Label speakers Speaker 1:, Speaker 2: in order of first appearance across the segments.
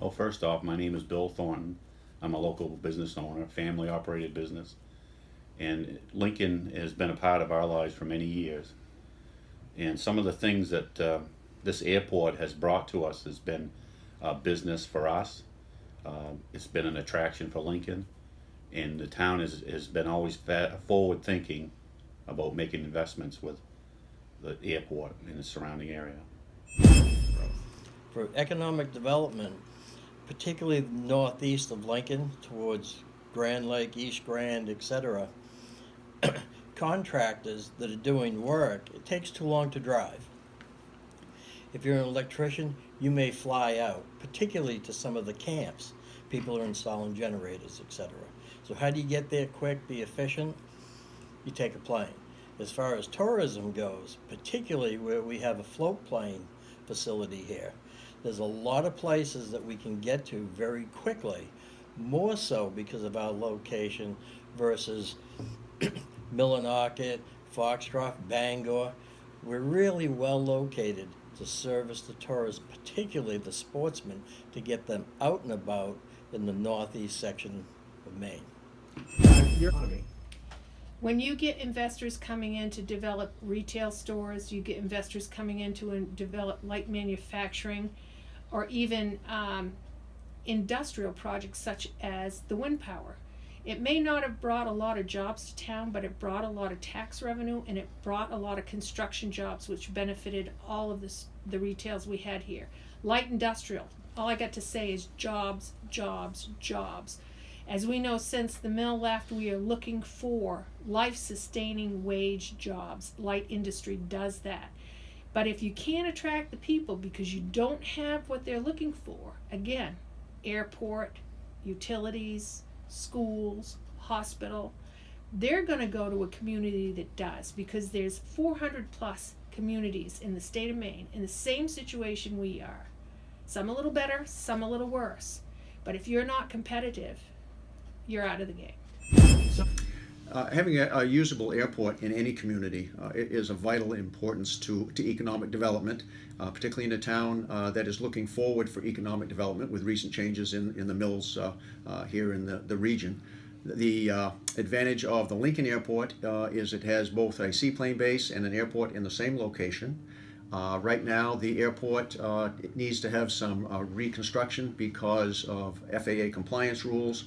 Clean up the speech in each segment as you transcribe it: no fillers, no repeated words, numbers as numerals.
Speaker 1: Well, first off, my name is Bill Thornton. I'm a local business owner, family operated business. And Lincoln has been a part of our lives for many years. And some of the things that this airport has brought to us has been business for us. It's been an attraction for Lincoln. And the town has been always forward thinking about making investments with the airport and the surrounding area.
Speaker 2: For economic development, particularly northeast of Lincoln towards Grand Lake, East Grand, etc., contractors that are doing work, it takes too long to drive. If you're an electrician, you may fly out, particularly to some of the camps. People are installing generators, etc. So how do you get there quick, be efficient? You take a plane. As far as tourism goes, particularly where we have a float plane facility here, there's a lot of places that we can get to very quickly, more so because of our location versus Millinocket, Foxtrot, Bangor. We're really well located to service the tourists, particularly the sportsmen, to get them out and about in the northeast section of Maine.
Speaker 3: Your economy.
Speaker 4: When you get investors coming in to develop retail stores, you get investors coming in to develop light manufacturing, or even industrial projects such as the wind power. It may not have brought a lot of jobs to town, but it brought a lot of tax revenue, and it brought a lot of construction jobs, which benefited all of the retails we had here. Light industrial, all I got to say is jobs, jobs, jobs. As we know, since the mill left, we are looking for life-sustaining wage jobs. Light industry does that. But if you can't attract the people because you don't have what they're looking for, again, airport, utilities, schools, hospital, they're going to go to a community that does, because there's 400 plus communities in the state of Maine in the same situation we are. Some a little better, some a little worse. But if you're not competitive, you're out of the game.
Speaker 3: Having a usable airport in any community is of vital importance to economic development, particularly in a town that is looking forward for economic development with recent changes in the mills here in the region. The advantage of the Lincoln Airport is it has both a seaplane base and an airport in the same location. Right now, the airport needs to have some reconstruction because of FAA compliance rules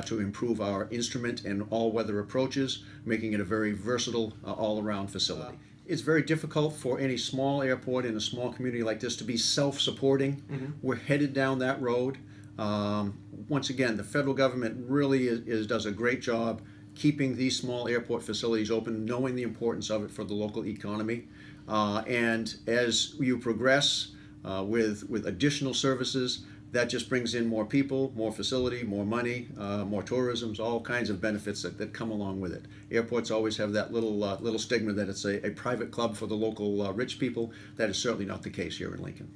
Speaker 3: to improve our instrument and all-weather approaches, making it a very versatile all-around facility. It's very difficult for any small airport in a small community like this to be self-supporting. Mm-hmm. We're headed down that road. Once again, the federal government really does a great job keeping these small airport facilities open, knowing the importance of it for the local economy. And as you progress with additional services, that just brings in more people, more facility, more money, more tourism, all kinds of benefits that come along with it. Airports always have that little stigma that it's a private club for the local rich people. That is certainly not the case here in Lincoln.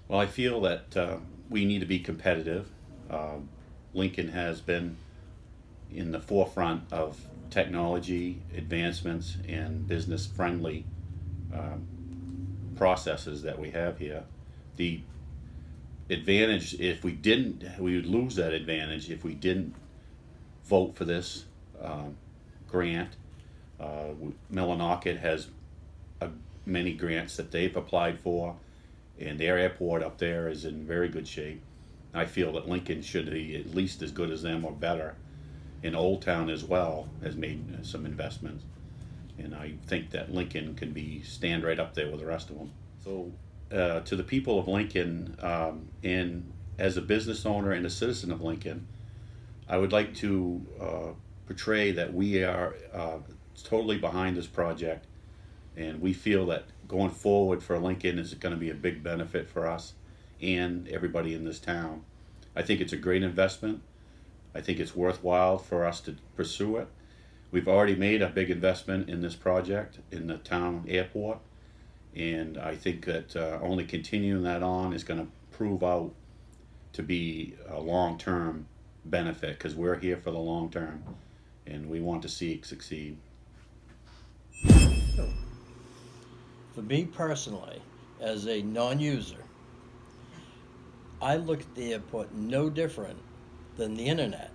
Speaker 1: Well, I feel that we need to be competitive. Lincoln has been in the forefront of technology advancements and business-friendly processes that we have here. The advantage, if we didn't, we would lose that advantage if we didn't vote for this grant. Millinocket has many grants that they've applied for, and their airport up there is in very good shape. I feel that Lincoln should be at least as good as them or better. And Old Town as well has made some investments, and I think that Lincoln can stand right up there with the rest of them. So to the people of Lincoln, and as a business owner and a citizen of Lincoln, I would like to portray that we are totally behind this project, and we feel that going forward for Lincoln is going to be a big benefit for us and everybody in this town. I think it's a great investment. I think it's worthwhile for us to pursue it. We've already made a big investment in this project in the town airport, and I think that only continuing that on is going to prove out to be a long-term benefit, because we're here for the long term and we want to see it succeed.
Speaker 2: For me personally, as a non-user, I look at the airport no different than the internet.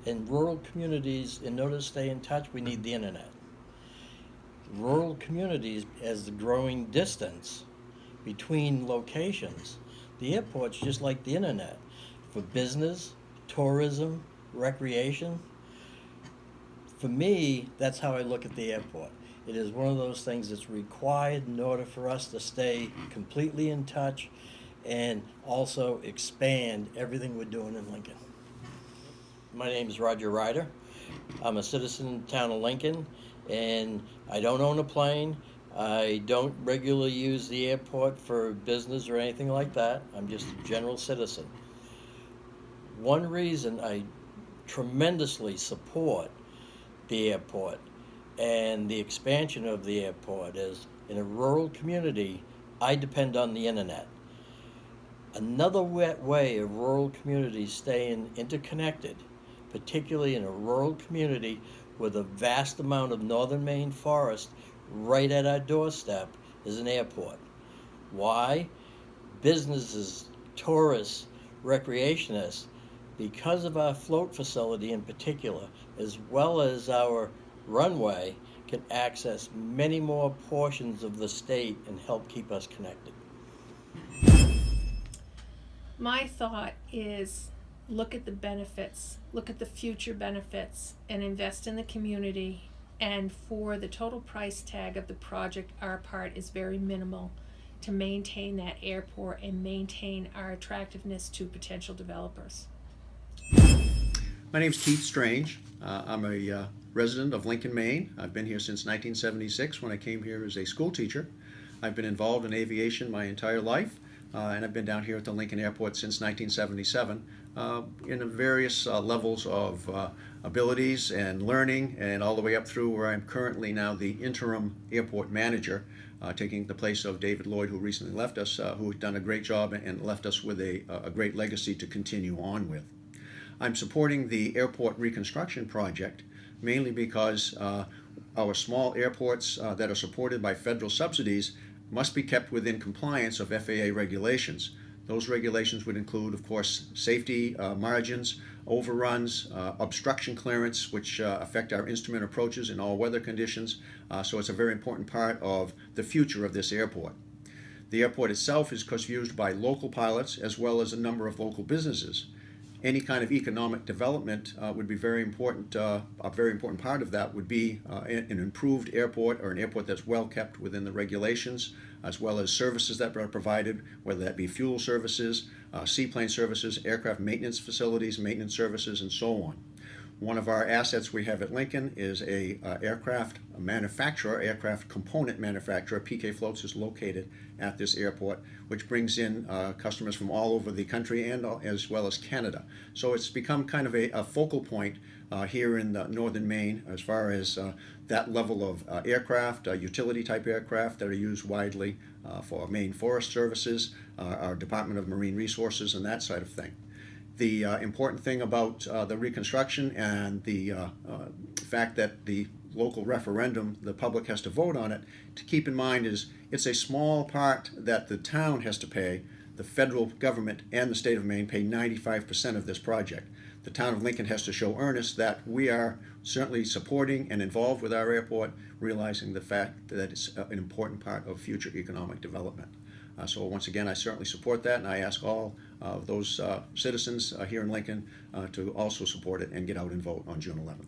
Speaker 2: In rural communities, in order to stay in touch, we need the internet. Rural communities, as the growing distance between locations, the airport's just like the internet. For business, tourism, recreation, for me, that's how I look at the airport. It is one of those things that's required in order for us to stay completely in touch and also expand everything we're doing in Lincoln. My name is Roger Ryder. I'm a citizen in the town of Lincoln, and I don't own a plane. I don't regularly use the airport for business or anything like that. I'm just a general citizen. One reason I tremendously support the airport and the expansion of the airport is, in a rural community, I depend on the internet. Another way of rural communities staying interconnected, particularly in a rural community with a vast amount of northern Maine forest right at our doorstep, is an airport. Why? Businesses, tourists, recreationists, because of our float facility in particular, as well as our runway, can access many more portions of the state and help keep us connected.
Speaker 4: My thought is look at the benefits, look at the future benefits, and invest in the community. And for the total price tag of the project, our part is very minimal to maintain that airport and maintain our attractiveness to potential developers.
Speaker 3: My name's Keith Strange. I'm a resident of Lincoln, Maine. I've been here since 1976 when I came here as a school teacher. I've been involved in aviation my entire life, and I've been down here at the Lincoln Airport since 1977 in various levels of abilities and learning, and all the way up through where I'm currently now the interim airport manager, taking the place of David Lloyd, who recently left us, who had done a great job and left us with a great legacy to continue on with. I'm supporting the airport reconstruction project mainly because our small airports that are supported by federal subsidies must be kept within compliance of FAA regulations. Those regulations would include, of course, safety margins, overruns, obstruction clearance, which affect our instrument approaches in all weather conditions. So it's a very important part of the future of this airport. The airport itself is, of course, used by local pilots as well as a number of local businesses. Any kind of economic development would be very important. A very important part of that would be an improved airport, or an airport that's well kept within the regulations, as well as services that are provided, whether that be fuel services, seaplane services, aircraft maintenance facilities, maintenance services, and so on. One of our assets we have at Lincoln is a aircraft manufacturer, aircraft component manufacturer. PK Floats is located at this airport, which brings in customers from all over the country and as well as Canada. So it's become kind of a focal point here in northern Maine as far as that level of aircraft, utility type aircraft that are used widely for Maine Forest Services, our Department of Marine Resources, and that side of thing. The important thing about the reconstruction and the fact that the local referendum, the public has to vote on it, to keep in mind is it's a small part that the town has to pay. The federal government and the state of Maine pay 95% of this project. The town of Lincoln has to show earnest that we are certainly supporting and involved with our airport, realizing the fact that it's an important part of future economic development. So once again, I certainly support that, and I ask all of those citizens here in Lincoln to also support it and get out and vote on June 11th.